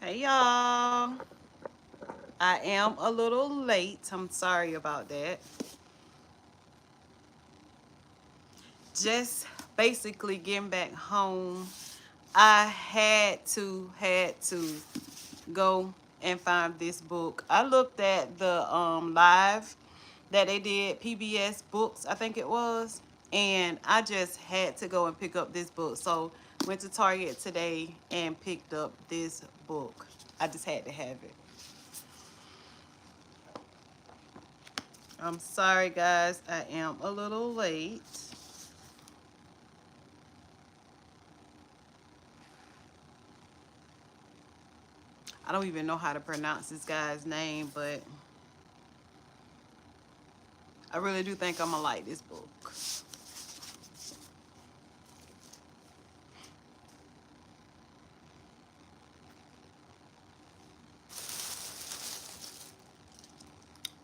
Hey y'all, I am a little late. I'm sorry about that. Just basically getting back home. I had to go and find this book. I looked at the live that they did, PBS Books, I think it was, and I just had to go and pick up this book. So went to Target today and picked up this book. I just had to have it. I'm sorry, guys. I am a little late. I don't even know how to pronounce this guy's name, but I really do think I'm going to like this book.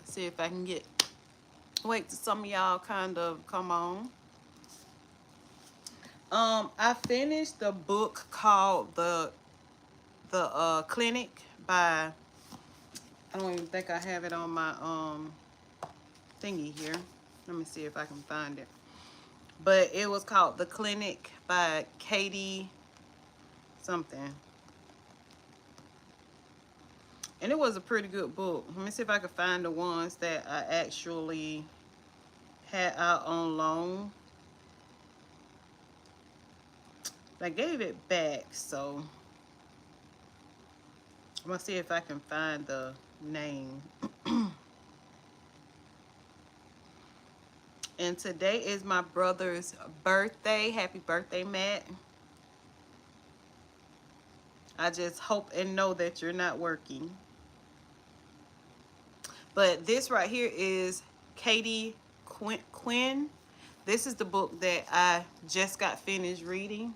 See if I can wait till some of y'all kind of come on. I finished the book called the Clinic by, I don't even think I have it on my thingy here. Let me see if I can find it. But it was called The Clinic by Katie something. And it was a pretty good book. Let me see if I can find the ones that I actually had out on loan. I gave it back, so I'm gonna see if I can find the name. And today is my brother's birthday. Happy birthday, Matt. I just hope and know that you're not working. But this right here is Katie Quinn. This is the book that I just got finished reading.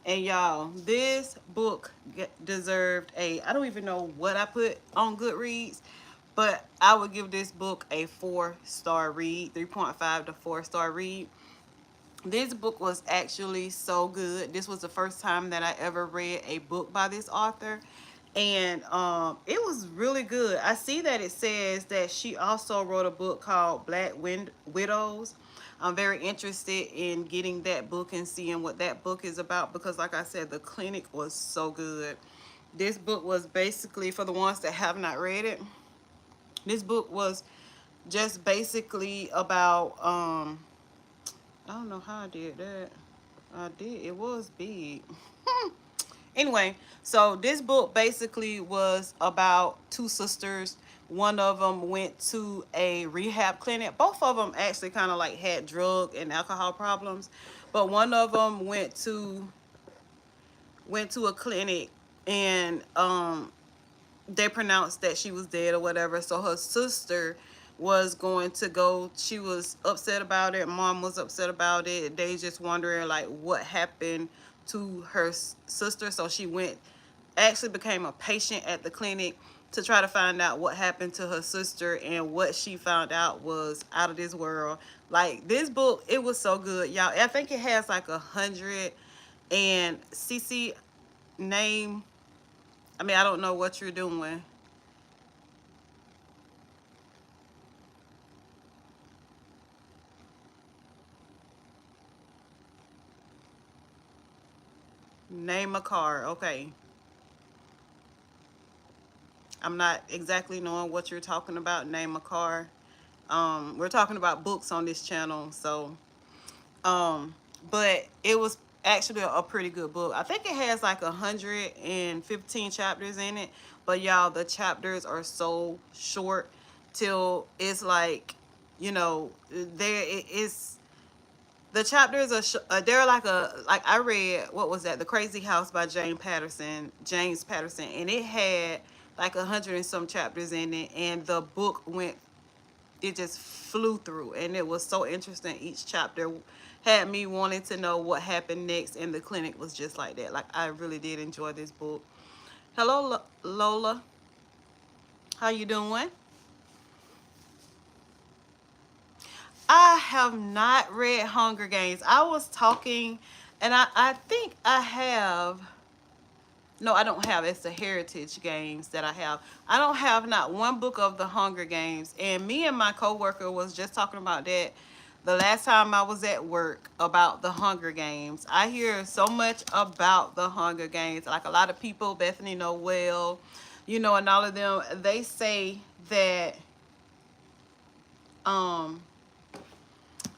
And y'all, this book deserved a, I don't even know what I put on Goodreads, but I would give this book a 4-star read, 3.5 to 4-star read. This book was actually so good. This was the first time that I ever read a book by this author. And it was really good. I see that it says that she also wrote a book called Widows. I'm very interested in getting that book and seeing what that book is about because, like I said, the clinic was so good. This book was basically, for the ones that have not read it, this book was just basically about, I don't know how I did that. I did. It was big. Anyway, so this book basically was about two sisters. One of them went to a rehab clinic. Both of them actually kind of like had drug and alcohol problems, but one of them went to a clinic and they pronounced that she was dead or whatever. So her sister was going to go. She was upset about it. Mom was upset about it. They just wondering like what happened to her sister. So she went, actually became a patient at the clinic to try to find out what happened to her sister, and what she found out was out of this world. Like, this book, it was so good, y'all. I think it has like 100, and CC name, I mean, I don't know what you're doing. Name a car. Okay. I'm not exactly knowing what you're talking about. Name a car. We're talking about books on this channel, so but it was actually a pretty good book. I think it has like 115 chapters in it, but y'all, the chapters are so short till it's like, you know, there it is. The chapters are they're like I read, what was that, The Crazy House by James Patterson, and it had like 100 and some chapters in it, and the book went, it just flew through, and it was so interesting. Each chapter had me wanting to know what happened next, and the clinic was just like that. Like, I really did enjoy this book. Hello, Lola. How you doing? I have not read Hunger Games. I was talking, and I think I have. No, I don't have. It's the Heritage Games that I have. I don't have not one book of the Hunger Games. And me and my coworker was just talking about that the last time I was at work about the Hunger Games. I hear so much about the Hunger Games. Like a lot of people, Bethany Noel, you know, and all of them, they say that um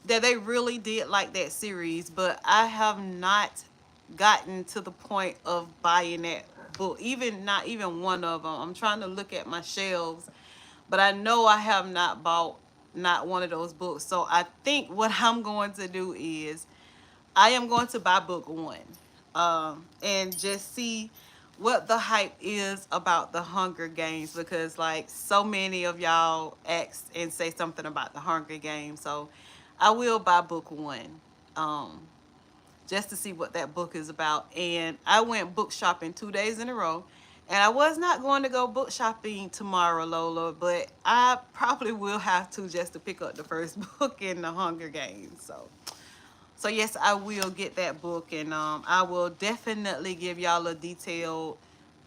that they really did like that series, but I have not gotten to the point of buying that book. Even not even one of them. I'm trying to look at my shelves, but I know I have not bought not one of those books. So I think what I'm going to do is I am going to buy book one, and just see what the hype is about the Hunger Games, because like so many of y'all ask and say something about the Hunger Games. So I will buy book one, um, just to see what that book is about. And I went book shopping 2 days in a row. And I was not going to go book shopping tomorrow, Lola, but I probably will have to, just to pick up the first book in the Hunger Games. So yes, I will get that book, and I will definitely give y'all a detailed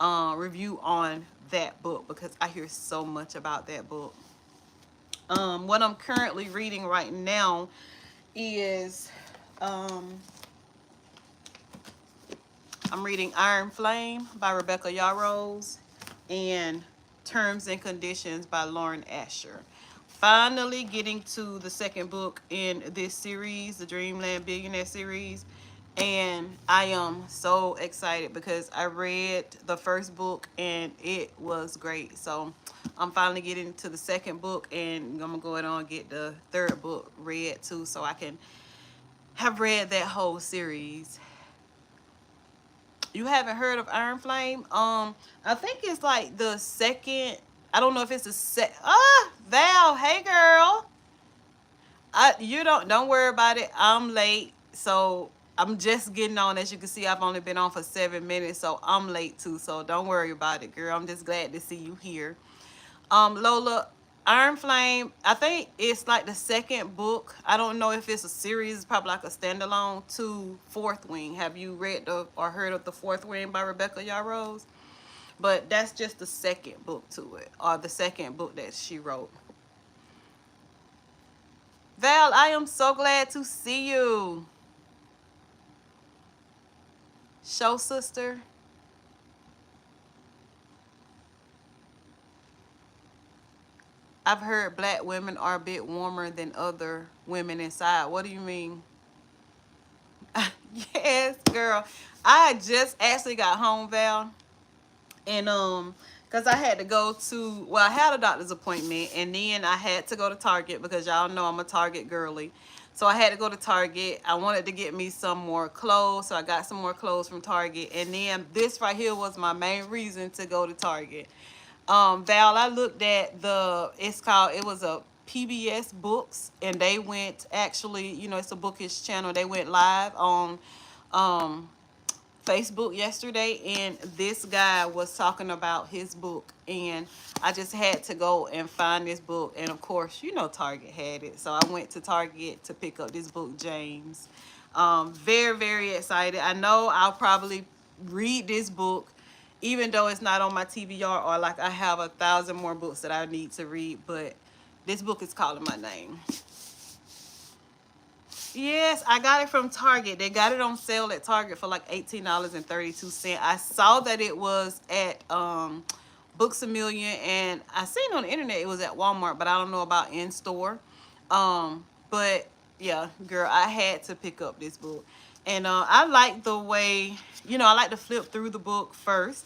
review on that book, because I hear so much about that book. What I'm currently reading right now is um, I'm reading Iron Flame by Rebecca Yarros and Terms and Conditions by Lauren Asher. Finally getting to the second book in this series, the Dreamland Billionaire series. And I am so excited because I read the first book and it was great. So I'm finally getting to the second book, and I'm going to go ahead and get the third book read too, so I can have read that whole series. You haven't heard of Iron Flame? I think it's like the second. I don't know if it's the Val, hey girl. You don't worry about it. I'm late, so I'm just getting on. As you can see, I've only been on for 7 minutes, so I'm late too. So don't worry about it, girl. I'm just glad to see you here. Lola, Iron Flame, I think it's like the second book. I don't know if it's a series. It's probably like a standalone to Fourth Wing. Have you read or heard of the Fourth Wing by Rebecca Yarros? But that's just the second book to it, or the second book that she wrote. Val, I am so glad to see you. Show sister. I've heard black women are a bit warmer than other women inside. What do you mean? Yes, girl. I just actually got home, Val, and because I had to go to, well, I had a doctor's appointment, and then I had to go to Target, because y'all know I'm a Target girly. So I had to go to Target. I wanted to get me some more clothes, so I got some more clothes from Target. And then this right here was my main reason to go to Target. Val, I looked at it was a PBS Books, and they went, actually, you know, it's a bookish channel. They went live on um Facebook yesterday, and this guy was talking about his book, and I just had to go and find this book. And of course, you know, Target had it, so I went to Target to pick up this book, James. Very, very excited. I know I'll probably read this book even though it's not on my TBR, or like I have 1,000 more books that I need to read, but this book is calling my name. Yes, I got it from Target. They got it on sale at Target for like $18.32. I saw that it was at Books A Million, and I seen on the internet it was at Walmart, but I don't know about in store. But yeah, girl, I had to pick up this book. And I like the way, you know, I like to flip through the book first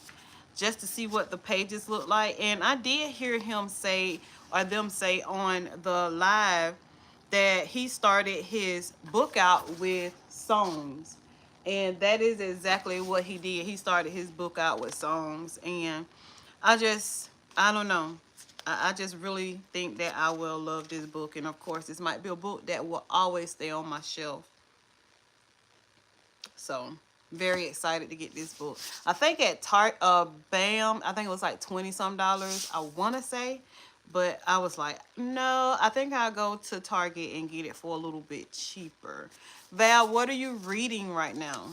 just to see what the pages look like. And I did hear him say, or them say on the live, that he started his book out with songs. And that is exactly what he did. He started his book out with songs. And I don't know. I just really think that I will love this book. And of course, this might be a book that will always stay on my shelf. So, very excited to get this book. I think at BAM, I think it was like 20 some dollars, I want to say. But I was like, no, I think I'll go to Target and get it for a little bit cheaper. Val, what are you reading right now?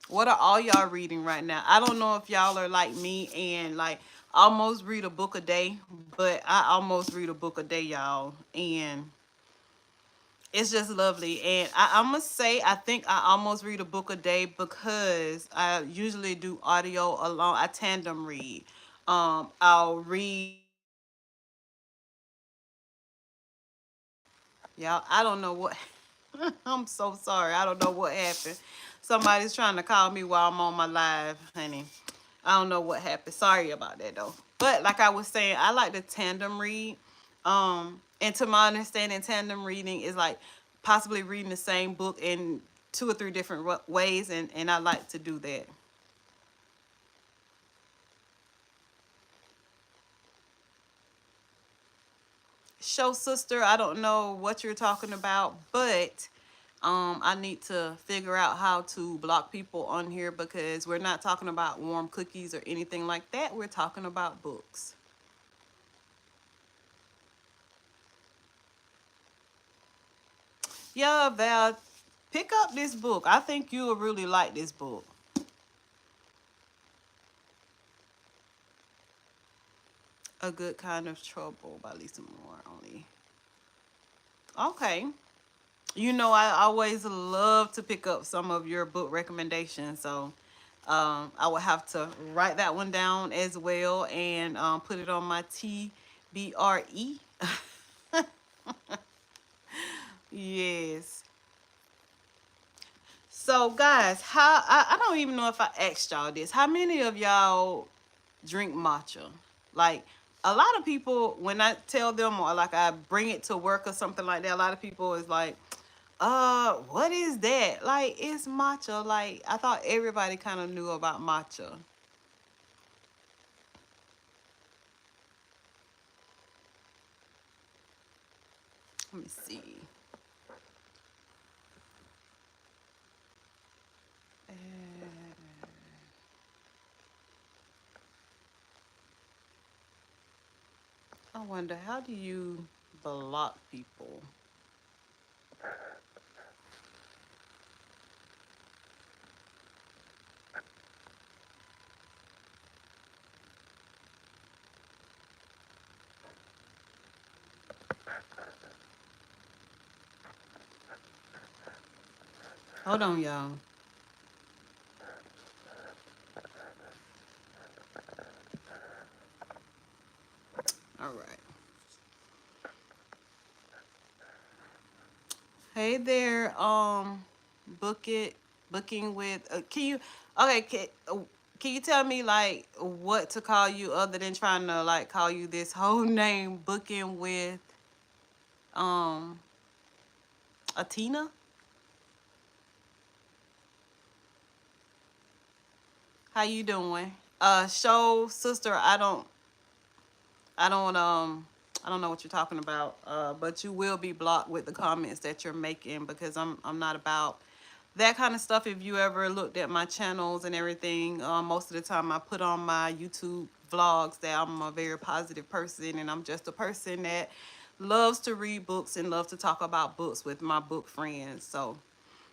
What are all y'all reading right now? I don't know if y'all are like me and like almost read a book a day, but I almost read a book a day, y'all. And it's just lovely. And I must say, I think I almost read a book a day because I usually do audio alone. I tandem read. I'll read. Y'all, I don't know what. I'm so sorry. I don't know what happened. Somebody's trying to call me while I'm on my live, honey. I don't know what happened. Sorry about that though. But like I was saying, I like to tandem read. And to my understanding, tandem reading is like possibly reading the same book in two or three different ways, and I like to do that. Show sister, I don't know what you're talking about, but I need to figure out how to block people on here because we're not talking about warm cookies or anything like that. We're talking about books. Yeah, Val, pick up this book. I think you'll really like this book. A Good Kind of Trouble by Lisa Moore only. Okay. You know, I always love to pick up some of your book recommendations. So I will have to write that one down as well and put it on my TBRE. Yes. So, guys, I don't even know if I asked y'all this. How many of y'all drink matcha? Like, a lot of people, when I tell them or like I bring it to work or something like that, a lot of people is like, what is that? Like, it's matcha. Like, I thought everybody kind of knew about matcha. Let me see. I wonder, how do you block people? Hold on, y'all. All right. Hey there, book it, booking with. Can you? Okay, can you tell me like what to call you other than trying to like call you this whole name? Booking with um Atina. How you doing? Show sister. I don't I don't know what you're talking about. But you will be blocked with the comments that you're making because I'm not about that kind of stuff. If you ever looked at my channels and everything, most of the time I put on my YouTube vlogs that I'm a very positive person and I'm just a person that loves to read books and loves to talk about books with my book friends. So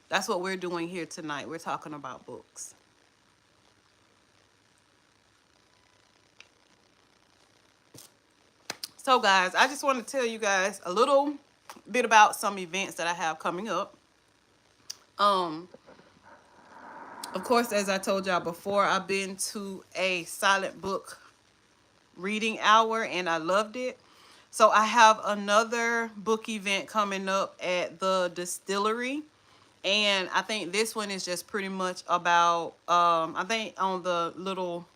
that's what we're doing here tonight. We're talking about books. So guys, I just want to tell you guys a little bit about some events that I have coming up. Um, of course, as I told y'all before, I've been to a silent book reading hour and I loved it. So I have another book event coming up at the distillery. And I think this one is just pretty much about, I think on the little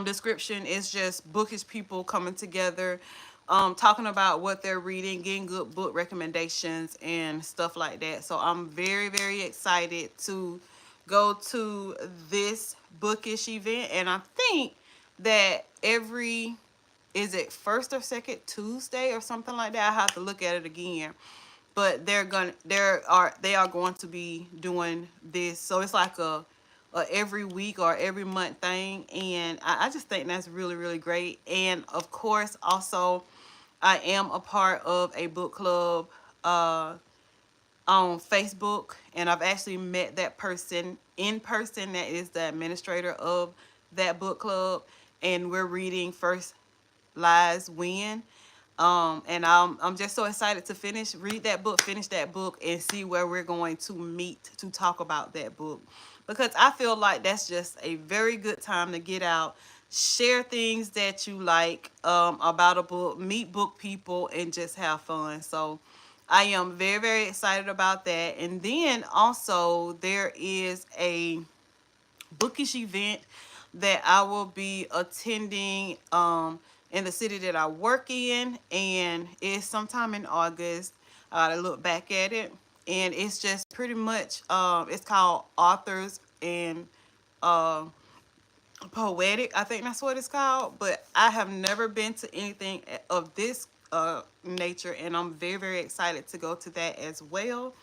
description is just bookish people coming together, talking about what they're reading, getting good book recommendations and stuff like that. So I'm very, very excited to go to this bookish event. And I think that every, is it first or second Tuesday or something like that? I have to look at it again. But they are going to be doing this. So it's like a every week or every month thing. And I just think that's really, really great. And of course, also I am a part of a book club. on Facebook, and I've actually met that person in person. That is the administrator of that book club, and we're reading First Lies Win. And I'm just so excited to finish that book, and see where we're going to meet to talk about that book, because I feel like that's just a very good time to get out, share things that you like about a book, meet book people, and just have fun. So I am very, very excited about that. And then also there is a bookish event that I will be attending in the city that I work in, and it's sometime in August. I look back at it, and it's just pretty much it's called Authors and uh, Poetic. I think that's what it's called. But I have never been to anything of this nature, and I'm very, very excited to go to that as well.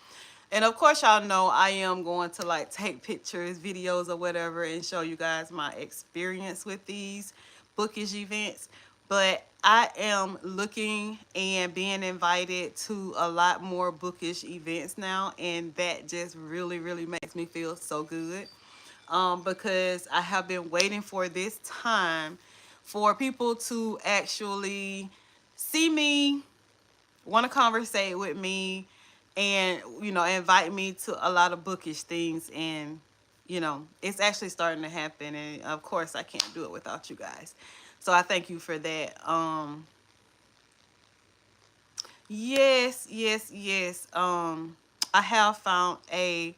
And of course, y'all know I am going to like take pictures, videos, or whatever, and show you guys my experience with these bookish events. But I am looking and being invited to a lot more bookish events now, and that just really, really makes me feel so good. Because I have been waiting for this time for people to actually see me, want to conversate with me, and invite me to a lot of bookish things. And it's actually starting to happen, and of course I can't do it without you guys, so I thank you for that. Yes, yes, yes. I have found a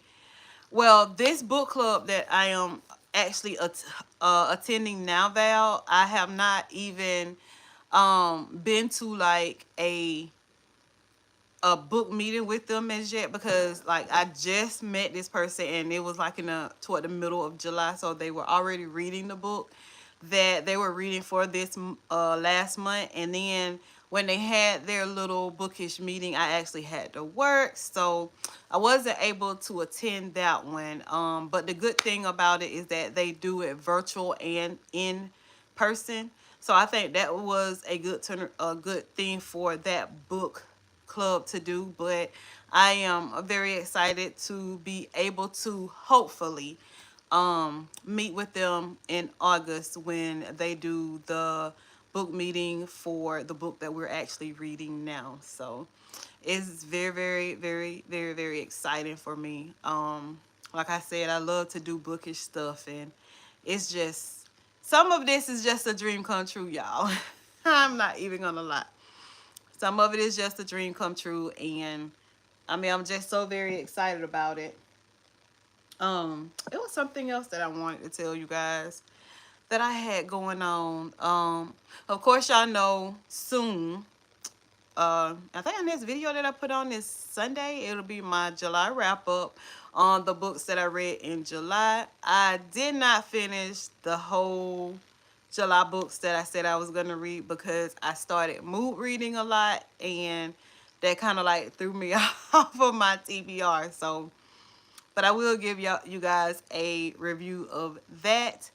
well, this book club that I am actually attending now, Val, I have not even been to like a book meeting with them as yet, because like I just met this person, and it was like in the toward the middle of July, so they were already reading the book that they were reading for this last month. And then when they had their little bookish meeting, I actually had to work, so I wasn't able to attend that one. But the good thing about it is that they do it virtual and in person, so I think that was a good thing for that book club to do. But I am very excited to be able to hopefully meet with them in August when they do the book meeting for the book that we're actually reading now. So it's very, very, very, very, very exciting for me. Like I said, I love to do bookish stuff, and it's just some of this is just a dream come true, y'all. I'm not even gonna lie. Some of it is just a dream come true, and I mean, I'm just so very excited about it. It was something else that I wanted to tell you guys that I had going on. Of course, y'all know soon. I think in this video that I put on this Sunday, it'll be my July wrap up on the books that I read in July. I did not finish the whole July books that I said I was going to read, because I started mood reading a lot, and that kind of like threw me off of my TBR. So, but I will give you guys a review of that.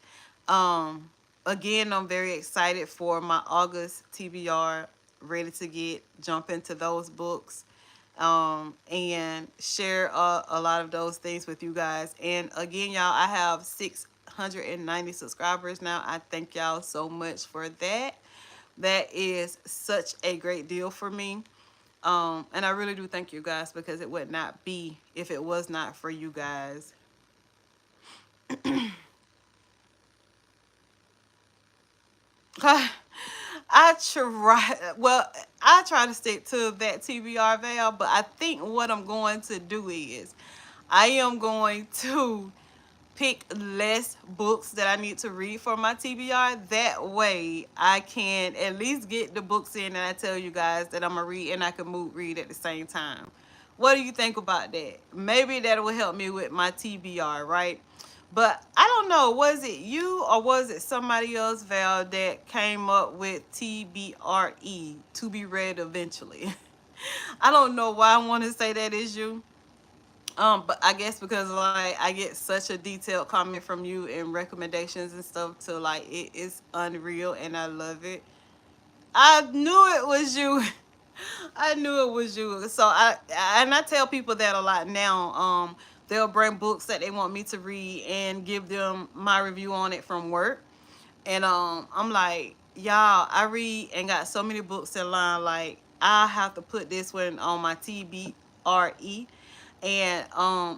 Again, I'm very excited for my August TBR, ready to jump into those books, and share a lot of those things with you guys. And again, y'all, I have 690 subscribers now. I thank y'all so much for that. That is such a great deal for me. And I really do thank you guys, because it would not be if it was not for you guys. I try to stick to that TBR Val, but I think what I'm going to do is I am going to pick less books that I need to read for my TBR. That way I can at least get the books in that I tell you guys that I'm gonna read, and I can mood read at the same time. What do you think about that? Maybe that will help me with my TBR, right? But I don't know, was it you or was it somebody else, Val, that came up with TBRE, to be read eventually? I don't know why I want to say that is you. But I guess because like I get such a detailed comment from you and recommendations and stuff, to like it is unreal, and I love it. I knew it was you. I knew it was you. So I tell people that a lot now. They'll bring books that they want me to read and give them my review on it from work. And I'm like, y'all, I read and got so many books in line. Like I have to put this one on my TBRE. And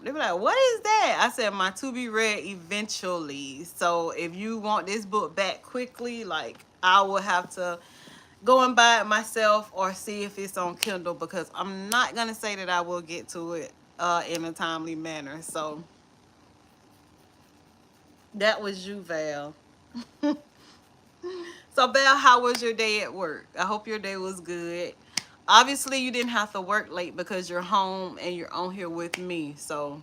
they were like, what is that? I said, my to be read eventually. So if you want this book back quickly, like I will have to go and buy it myself or see if it's on Kindle, because I'm not gonna say that I will get to it in a timely manner. So that was you, Val. So Val, how was your day at work? I hope your day was good. Obviously you didn't have to work late because you're home and you're on here with me. So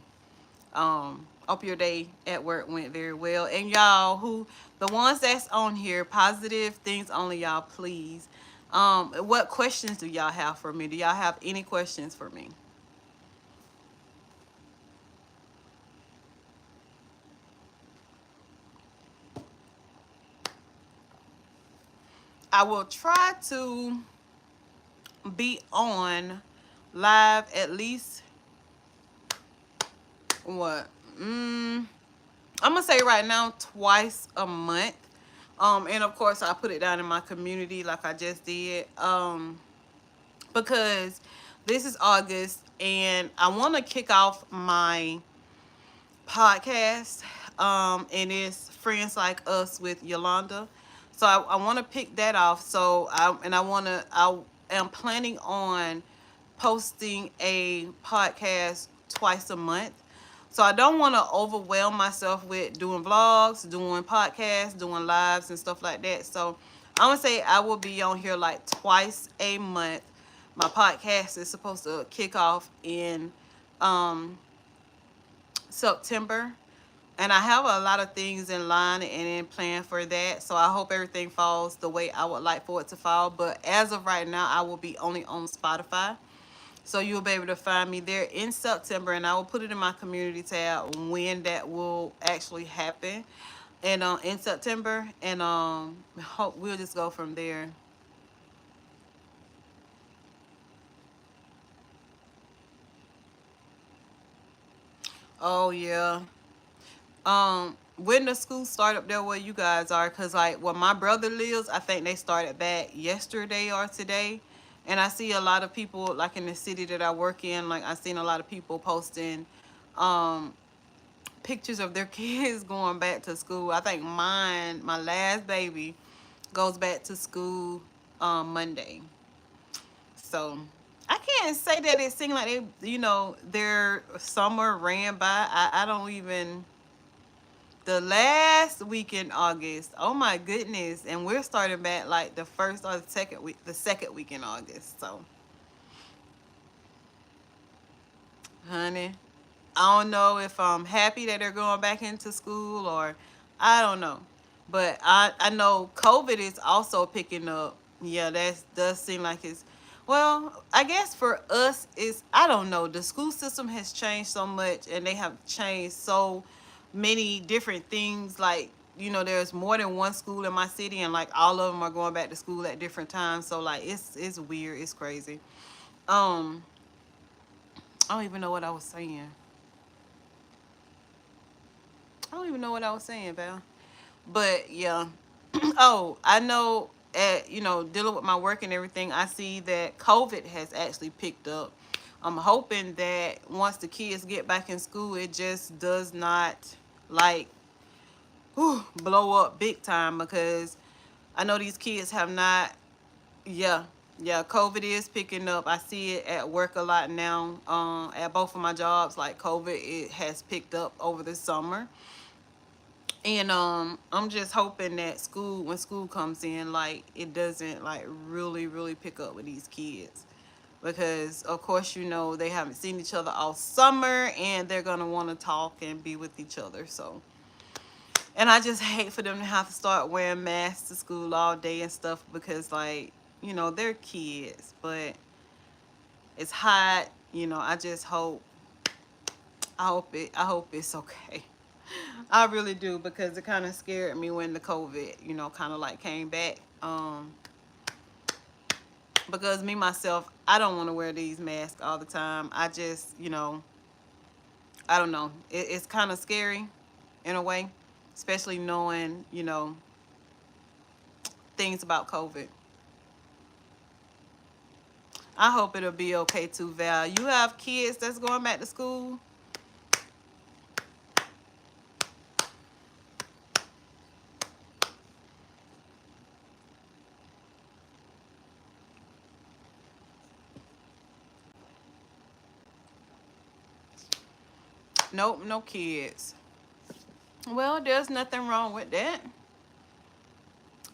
hope your day at work went very well. And y'all, who the ones that's on here, positive things only, y'all, please. What questions do y'all have for me? Do y'all have any questions for me? I will try to be on live at least what? I'm gonna say right now twice a month. And of course I put it down in my community like I just did. Because this is August and I want to kick off my podcast. And it's Friends Like Us with Yolanda. So I want to pick that off. So I am planning on posting a podcast twice a month. So I don't want to overwhelm myself with doing vlogs, doing podcasts, doing lives and stuff like that. So I'm gonna say I will be on here like twice a month. My podcast is supposed to kick off in September. And I have a lot of things in line and in plan for that. So I hope everything falls the way I would like for it to fall. But as of right now, I will be only on Spotify. So you'll be able to find me there in September. And I will put it in my community tab when that will actually happen. And in September. And hope we'll just go from there. Oh, yeah. When the school start up there where you guys are, because like where my brother lives, I think they started back yesterday or today. And I see a lot of people like in the city that I work in, like I seen a lot of people posting um pictures of their kids going back to school. I think mine, my last baby, goes back to school Monday. So I can't say that it seemed like their summer ran by. I don't even, the last week in August. Oh my goodness. And we're starting back like the first or the second week in August. So, honey, I don't know if I'm happy that they're going back into school or I don't know. But I know COVID is also picking up. Yeah, that does seem like it's, well, I guess for us is, I don't know. The school system has changed so much and they have changed so many different things. Like, there's more than one school in my city and like all of them are going back to school at different times. So like it's weird, it's crazy. Um I don't even know what I was saying. I don't even know what I was saying, Val. But yeah. Oh, I know at dealing with my work and everything, I see that COVID has actually picked up. I'm hoping that once the kids get back in school, it just does not like blow up big time, because I know these kids have not. Yeah, yeah, COVID is picking up. I see it at work a lot now. At both of my jobs, like COVID, it has picked up over the summer. And I'm just hoping that when school comes in, like it doesn't like really, really pick up with these kids. Because of course, they haven't seen each other all summer and they're gonna want to talk and be with each other. So, and I just hate for them to have to start wearing masks to school all day and stuff, because like, they're kids, but it's hot. I just hope it's okay. I really do, because it kind of scared me when the COVID, kind of like came back. because me myself, I don't want to wear these masks all the time. I just, I don't know. It's kind of scary in a way, especially knowing, things about COVID. I hope it'll be okay too, Val. You have kids that's going back to school? Nope, no kids. Well, there's nothing wrong with that.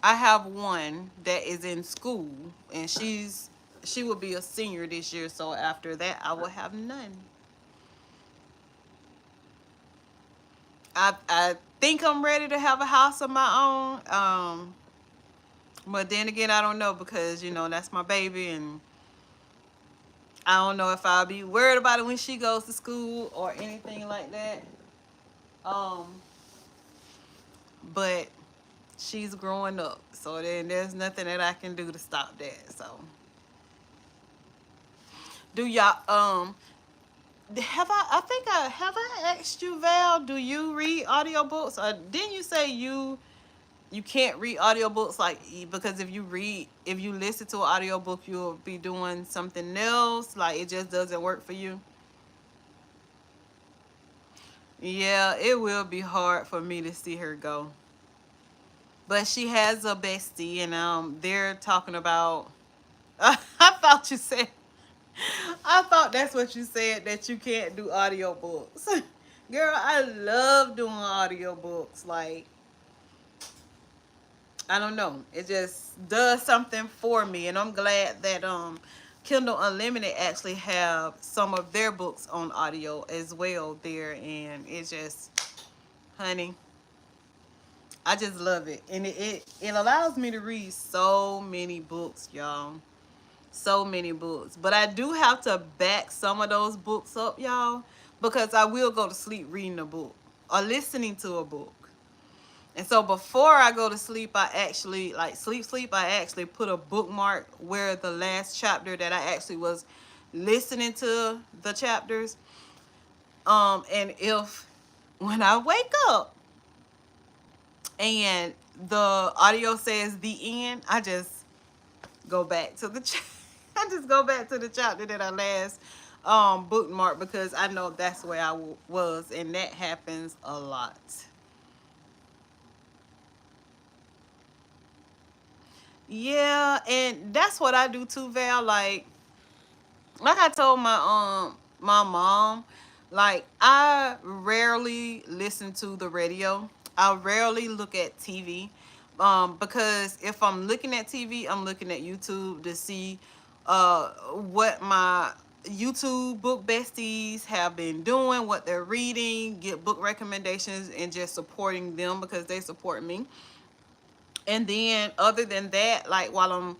I have one that is in school, and she will be a senior this year. So after that, I will have none. I think I'm ready to have a house of my own. But then again, I don't know because that's my baby, and I don't know if I'll be worried about it when she goes to school or anything like that. Um, but she's growing up, so then there's nothing that I can do to stop that. So, do y'all have I think I have I asked you, Val, do you read audiobooks? Or didn't you say you can't read audiobooks like because if you listen to an audiobook you'll be doing something else, like it just doesn't work for you? Yeah, it will be hard for me to see her go. But she has a bestie, and they're talking about. I thought you said. I thought that's what you said, that you can't do audiobooks. Girl, I love doing audiobooks. Like, I don't know. It just does something for me, and I'm glad that Kindle Unlimited actually have some of their books on audio as well there, and it just, honey, I just love it. And it allows me to read so many books, y'all. So many books. But I do have to back some of those books up, y'all, because I will go to sleep reading a book or listening to a book. And so before I go to sleep, I actually, like sleep, I actually put a bookmark where the last chapter that I actually was listening to the chapters. And if when I wake up and the audio says the end, I just go back to the I just go back to the chapter that I last bookmark, because I know that's where I was, and that happens a lot. Yeah, and that's what I do too, Val. Like I told my mom, like I rarely listen to the radio. I rarely look at TV. Because if I'm looking at TV, I'm looking at YouTube to see what my YouTube book besties have been doing, what they're reading, get book recommendations, and just supporting them because they support me. And then other than that, like while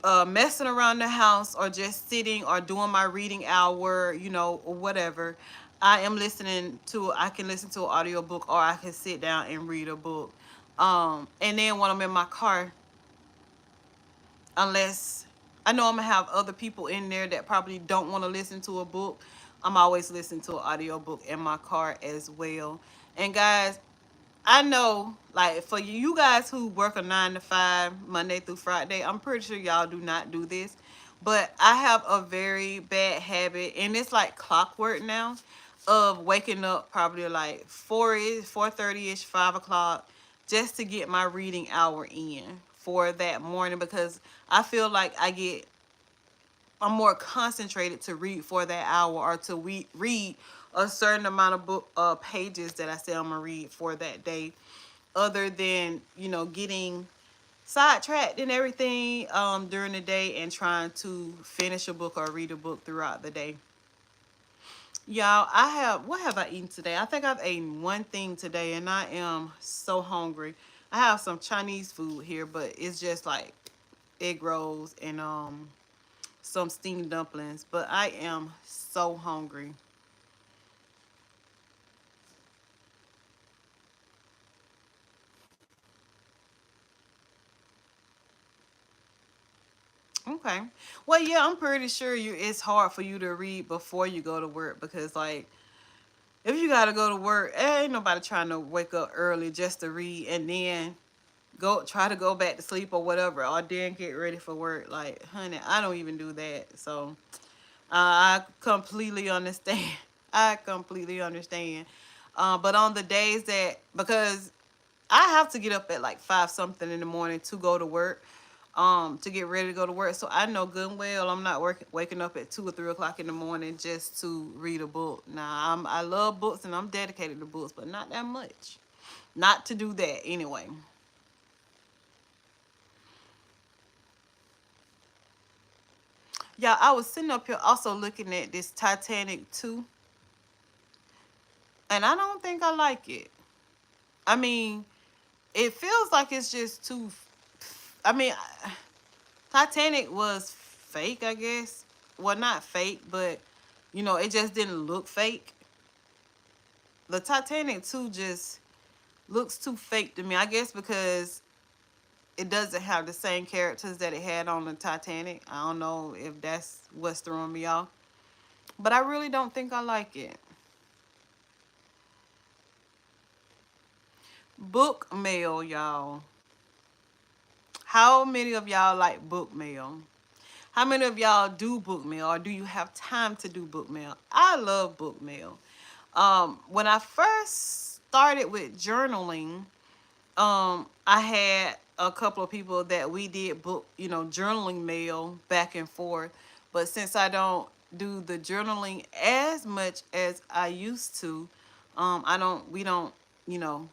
I'm messing around the house or just sitting or doing my reading hour, or whatever, I can listen to an audiobook, or I can sit down and read a book. And then when I'm in my car, unless I know I'm gonna have other people in there that probably don't want to listen to a book, I'm always listening to an audiobook in my car as well. And guys, I know, like, for you guys who work a 9 to 5, Monday through Friday, I'm pretty sure y'all do not do this. But I have a very bad habit, and it's like clockwork now, of waking up probably like 4-ish, 4:30-ish, 5 o'clock, just to get my reading hour in for that morning, because I feel like I'm more concentrated to read for that hour, or to read a certain amount of pages that I say I'm gonna read for that day, other than getting sidetracked and everything during the day and trying to finish a book or read a book throughout the day. Y'all, what have I eaten today? I think I've eaten one thing today, and I am so hungry. I have some Chinese food here, but it's just like egg rolls and some steamed dumplings, but I am so hungry. Okay. Well, yeah, I'm pretty sure it's hard for you to read before you go to work because like if you gotta go to work, ain't nobody trying to wake up early just to read and then go try to go back to sleep or whatever or then get ready for work. Like, honey, I don't even do that. So I completely understand. I completely understand. But on the days that because I have to get up at like 5 something in the morning to go to work, to get ready to go to work. So I know good and well I'm not waking up at 2 or 3 o'clock in the morning just to read a book. Now I love books and I'm dedicated to books, but not that much. Not to do that anyway. Yeah, I was sitting up here also looking at this Titanic 2, and I don't think I like it. I mean, it feels like it's just too. I mean, Titanic was fake, I guess. Well, not fake, but it just didn't look fake. The Titanic 2 just looks too fake to me. I guess because it doesn't have the same characters that it had on the Titanic. I don't know if that's what's throwing me off. But I really don't think I like it. Book mail, y'all. How many of y'all like book mail? How many of y'all do book mail or do you have time to do book mail? I love book mail. When I first started with journaling, I had a couple of people that we did book, journaling mail back and forth. But since I don't do the journaling as much as I used to, we don't, you know,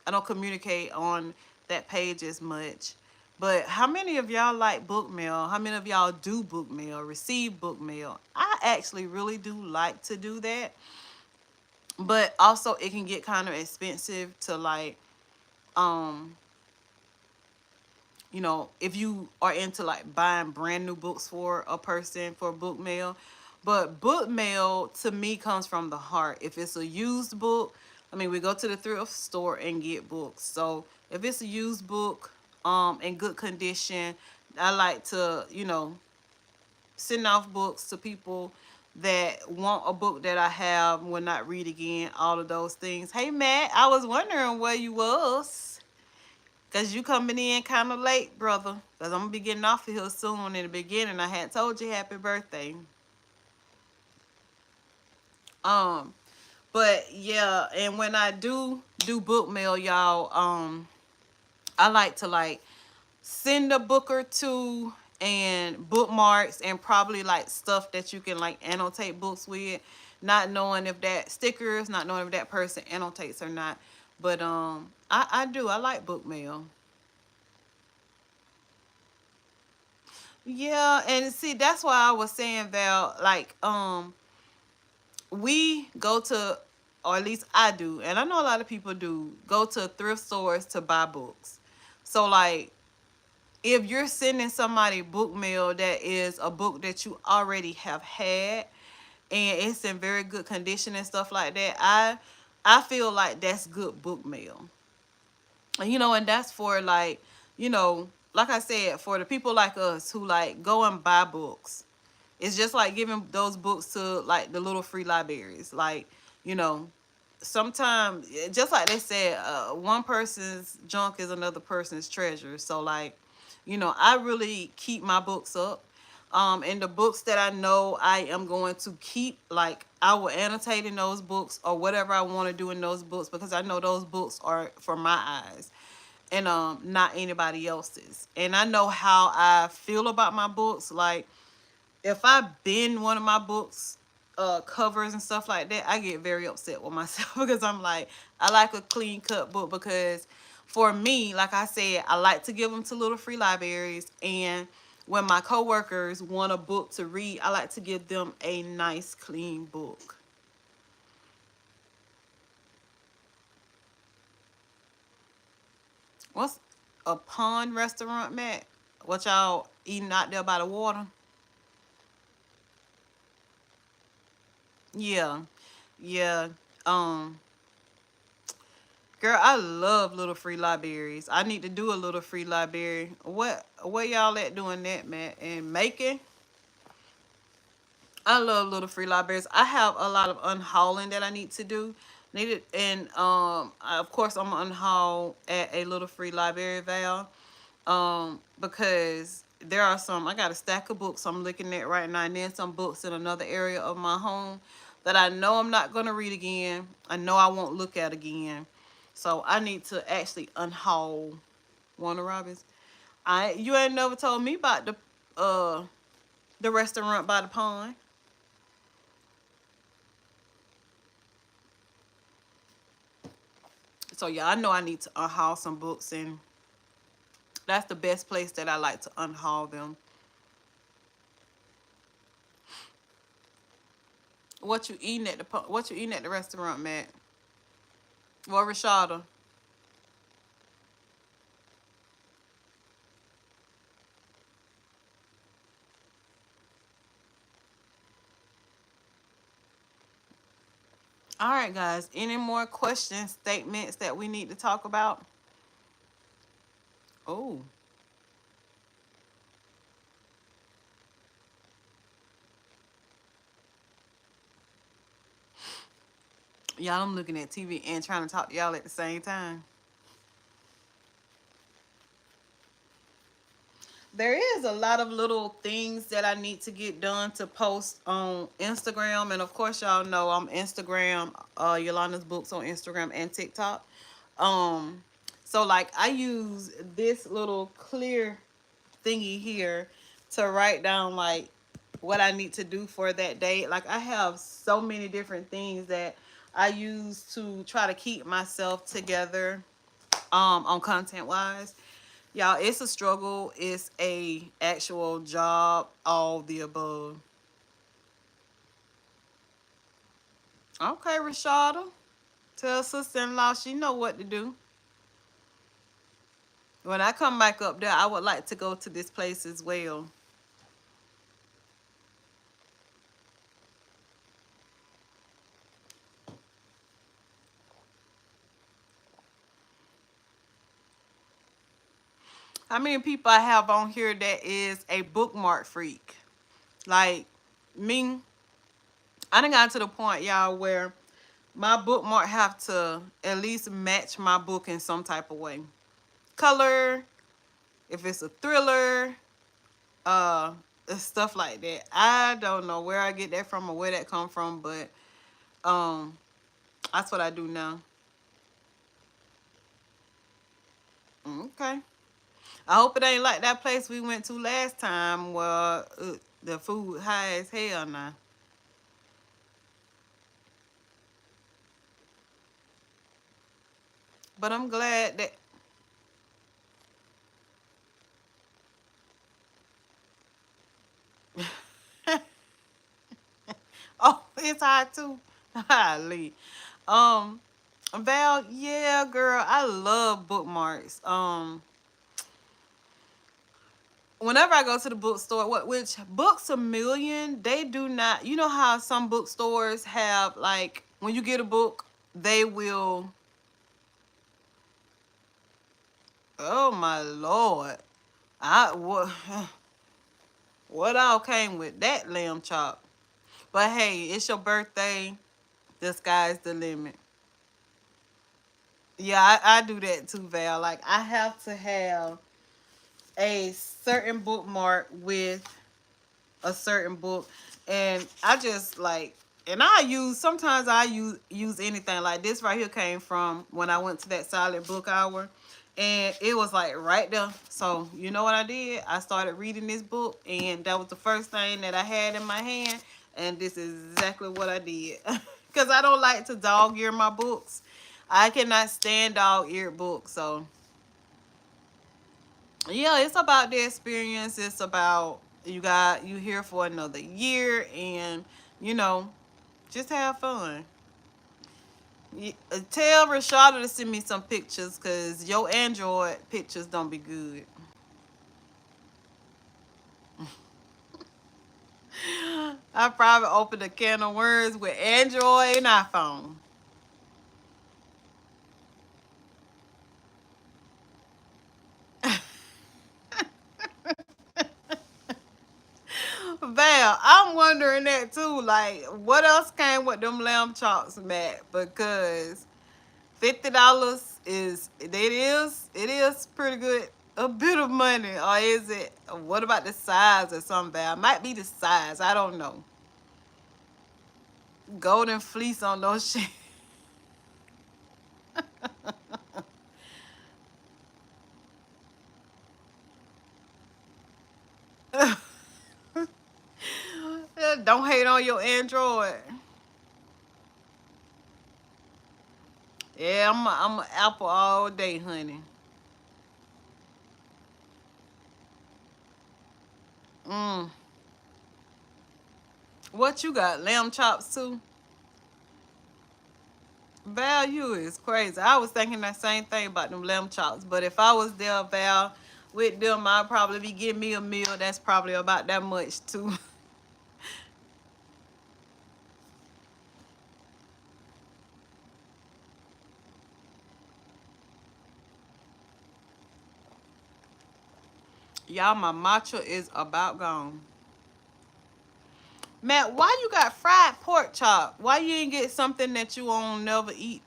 I don't communicate on that page as much. But how many of y'all like book mail? How many of y'all do book mail, receive book mail? I actually really do like to do that. But also it can get kind of expensive to like um if you are into like buying brand new books for a person for book mail. But book mail to me comes from the heart. If it's a used book, I mean, we go to the thrift store and get books. So if it's a used book, in good condition, I like to, send off books to people that want a book that I have, will not read again, all of those things. Hey, Matt, I was wondering where you was. Cause you coming in kind of late, brother. Cause I'm gonna be getting off of here soon. In the beginning, I had told you happy birthday. Um, but yeah, and when I do book mail, y'all, I like to like send a book or two and bookmarks and probably like stuff that you can like annotate books with, not knowing if that stickers, not knowing if that person annotates or not. But I like book mail. Yeah, and see that's why I was saying Val, like we go to, or at least I do, and I know a lot of people do, go to thrift stores to buy books. So like if you're sending somebody book mail that is a book that you already have had and it's in very good condition and stuff like that, I feel like that's good book mail. And that's for like, like I said, for the people like us who like go and buy books. It's just like giving those books to like the little free libraries. Like, you know, sometimes, just like they said, one person's junk is another person's treasure. So like, I really keep my books up. And the books that I know I am going to keep, like I will annotate in those books or whatever I want to do in those books because I know those books are for my eyes and not anybody else's. And I know how I feel about my books. Like if I bend one of my books covers and stuff like that, I get very upset with myself because I'm like, I like a clean cut book because for me, like I said, I like to give them to little free libraries, and when my coworkers want a book to read, I like to give them a nice clean book. What's a pond restaurant, Matt? What y'all eating out there by the water? Yeah. Yeah. Um Girl, I love little free libraries. I need to do a little free library. What y'all at doing that, man? And making? I love little free libraries. I have a lot of unhauling that I need to do. Needed and of course I'm unhaul at a little free library, Val. Because there are some, I got a stack of books I'm looking at right now, and then some books in another area of my home that I know I'm not gonna read again. I know I won't look at again. So I need to actually unhaul Warner Robins. You ain't never told me about the restaurant by the pond. So yeah, I know I need to unhaul some books, and that's the best place that I like to unhaul them. What you eating at the restaurant, Matt? Well, Rashada. All right, guys. Any more questions, statements that we need to talk about? Oh, y'all, I'm looking at TV and trying to talk to y'all at the same time. There is a lot of little things that I need to get done to post on Instagram. And of course, y'all know I'm Instagram, Yolanda's Books on Instagram and TikTok. Um, so like I use this little clear thingy here to write down like what I need to do for that day. Like I have so many different things that I use to try to keep myself together on content wise. Y'all, it's a struggle. It's a actual job, all the above. Okay, Rashada. Tell sister-in-law she know what to do. When I come back up there, I would like to go to this place as well. How many people I have on here that is a bookmark freak? Like me, I done got to the point, y'all, where my bookmark have to at least match my book in some type of way. Color, if it's a thriller, uh, stuff like that. I don't know where I get that from or where that come from, but um, that's what I do now. Okay. I hope it ain't like that place we went to last time where the food high as hell now. But I'm glad that. Oh, it's hot too. Golly. Um, Val, yeah, girl, I love bookmarks. Whenever I go to the bookstore, which Books a Million, they do not. You know how some bookstores have like when you get a book, they will. Oh my lord, I what what all came with that lamb chop? But hey, it's your birthday. The sky's the limit. Yeah, I do that too, Val. Like I have to have a certain bookmark with a certain book, and I just like, and sometimes I use anything. Like this right here came from when I went to that silent book hour, and it was like right there. So you know what I did? I started reading this book, and that was the first thing that I had in my hand, and this is exactly what I did. Because I don't like to dog ear my books. I cannot stand dog eared books. So yeah, it's about the experience. It's about you here for another year, and you know, just have fun. Tell Rashada to send me some pictures, cause your Android pictures don't be good. I probably opened a can of worms with Android and iPhone. Val, I'm wondering that too. Like, what else came with them lamb chops, Matt? Because $50 is pretty good. A bit of money, or is it? What about the size or something? Val? Might be the size. I don't know. Golden fleece on those shit. Don't hate on your Android. Yeah, I'm a Apple all day, honey. Mm. What you got? Lamb chops too? Val, is crazy. I was thinking that same thing about them lamb chops. But if I was there, Val, with them, I'd probably be getting me a meal that's probably about that much too. Y'all, my matcha is about gone. Matt, why you got fried pork chop? Why you ain't get something that you won't never eat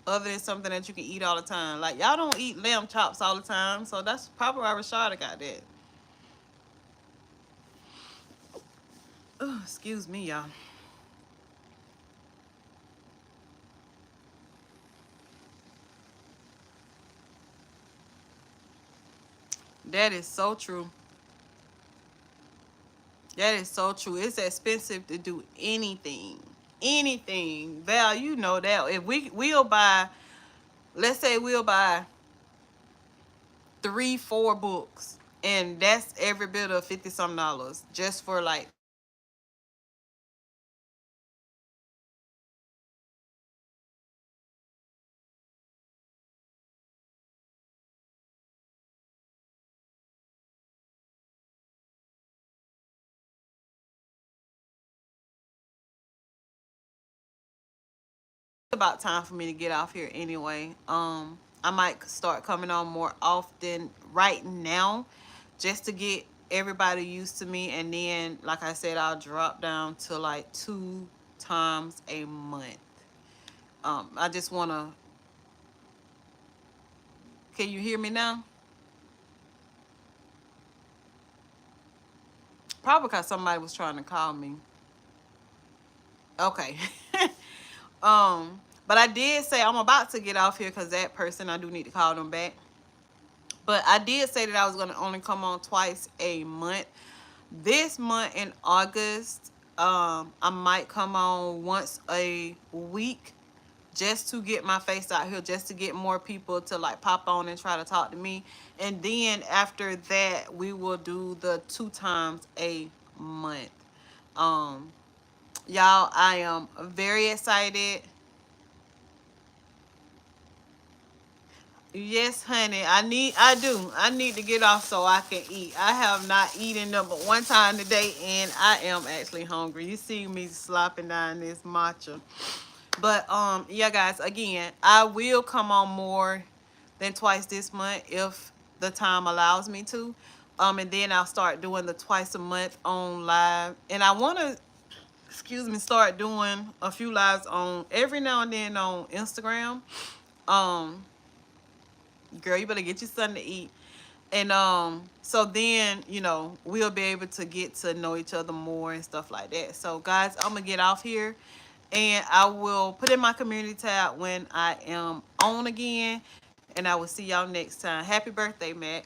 other than something that you can eat all the time? Like, y'all don't eat lamb chops all the time, so that's probably why Rashada got that. Oh, excuse me, y'all. That is so true. That is so true. It's expensive to do anything. Anything. Val, you know that. If we'll buy, let's say we'll buy 3, 4 books, and that's every bit of 50 some dollars just for like about time for me to get off here anyway. I might start coming on more often right now just to get everybody used to me, and then like I said, I'll drop down to like 2 times a month. I just wanna, can you hear me now? Probably because somebody was trying to call me. Okay. But I did say I'm about to get off here because that person, I do need to call them back. But I did say that I was gonna only come on twice a month. This month in August, I might come on once a week just to get my face out here, just to get more people to like pop on and try to talk to me. And then after that, we will do the 2 times a month. Um, y'all, I am very excited. Yes, honey. I need to get off so I can eat. I have not eaten but one time today, and I am actually hungry. You see me slopping down this matcha. But yeah, guys, again, I will come on more than twice this month if the time allows me to. And then I'll start doing the twice a month on live. And I wanna, excuse me, start doing a few lives on every now and then on Instagram. Um, girl, you better get you something to eat. And so then, we'll be able to get to know each other more and stuff like that. So guys, I'm gonna get off here, and I will put in my community tab when I am on again, and I will see y'all next time. Happy birthday, Matt.